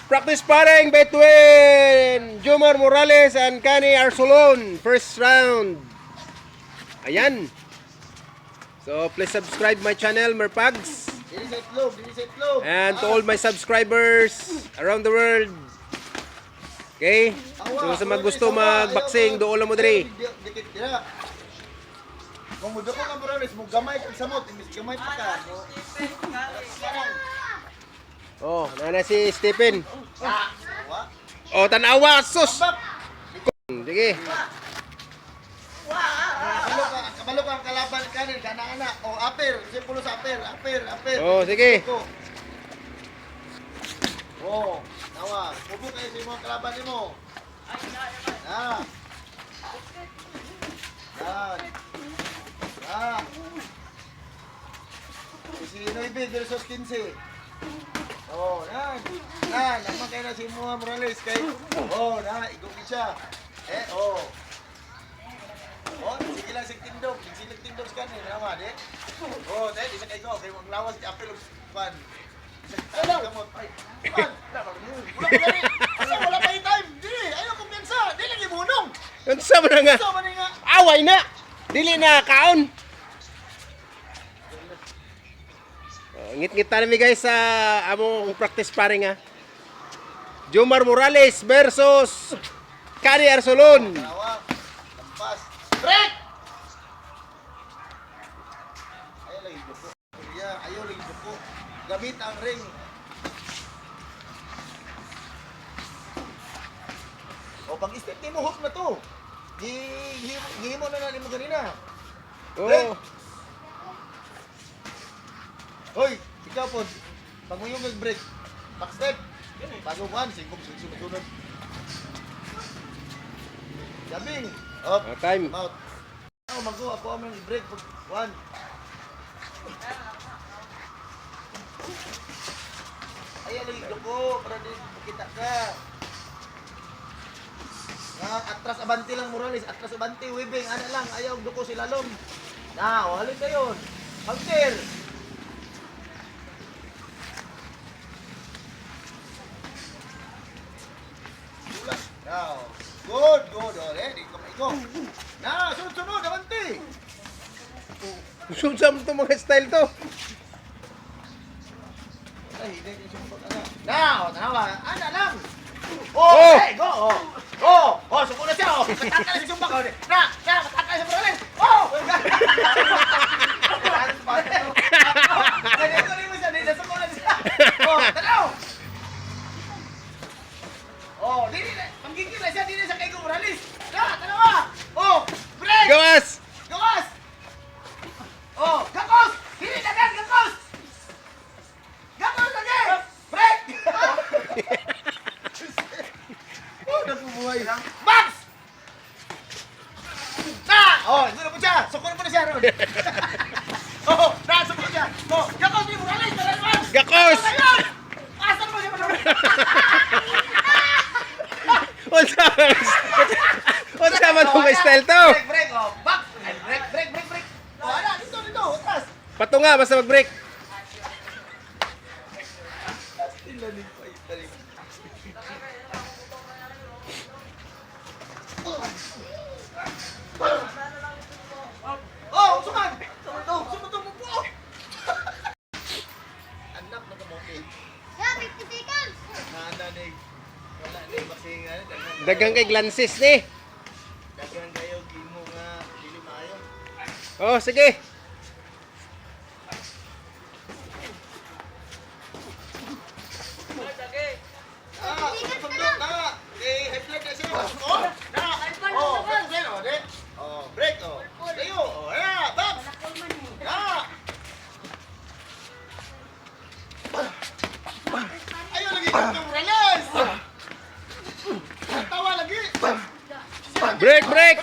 Practice sparring between Jomar Morales and Kani Arsolon. First round. Ayan. So, please subscribe my channel, Merpags. And to all my subscribers around the world. Okay? So, sa gusto mag-boxing, doon lang mo diri. Kung mo dako ka Morales, mo gamay kag samot, imbis gamay pa ka. Oh, nana si Stephen. Oh, tanawa, sus. Sige. Kabalo ka ang kalaban kanin, kana-ana. O, aper, simpulo sa aper. Oh, sige. Oh, nawa. Pupo kayo sa mga kalaban nimo. Ah. Yan. Si Noibe, versus 15. Oh, yan. Naman kayo na si Moa Morales kay. Oh, igugin siya. Oh. Oh, sige lang si Tindog. Silag Tindog ka na, naman, Oh, dahil isa kayo kay wag lawas si Apel Pan. Wala pa yung time. Dili, ayaw kumpiyansa. Dili lagi bunong. Unsa man nga? Away na. Dili na kaon. Ngit-ngit na namin guys sa among practice sparring ha. Jomar Morales versus Kani Arsolon. Lampas. Break! Ayaw lagi dupo. Ayaw lagi dupo. Gamit ang ring. O pag-step mo, hook na to. Gihimo na natin mo kanina. Oh. Hoy, ikaw po. Pag mo yung mag-break, back step. Bago kan, sunod. Gabing. Up. Time. Out. Ako ang break. One. Ayaw lagi ko para di kita ka. Atras abante lang Morales, atras abante, wibing, ano lang, ayaw duko si Lalom. Halin kayo. Counter. Now, good. Di ko maigo. Sunod, abante. Sunsa mo itong mga style to. Ay, hindi ko sumbot na. Tanawa, ana lang. Oh! Hey, go. Suko na siya. Matakal si sumbak. Matakal sa Morales. Suko na siya. Tanaw. Dili na. Panggigil na siya, dili sa kay Morales. Tanawa. Break. Gawas! Gakos. Dili na gan, gakos. Gakos lagi. Break. Nakubuhay lang. Box! Ito po siya. Suko na po na siya ron. Suko na siya. Gakos ni Morales. Gakos! Asan mo siya Morales? Unsa man itong style to? Break. Box. Break. Dito. Utras. Patunga, basta mag-break. Suman! Sumutong mo po! Anak na kamote. Nananig. Wala na yung basing. Dagang kay glances ni. Dagang kayo, gimo nga. Dili maayo. Oh, sige. High blood na siya. Break. Layo. Box. Ayaw lagi ng Morales. Tawa lagi. Break! Break.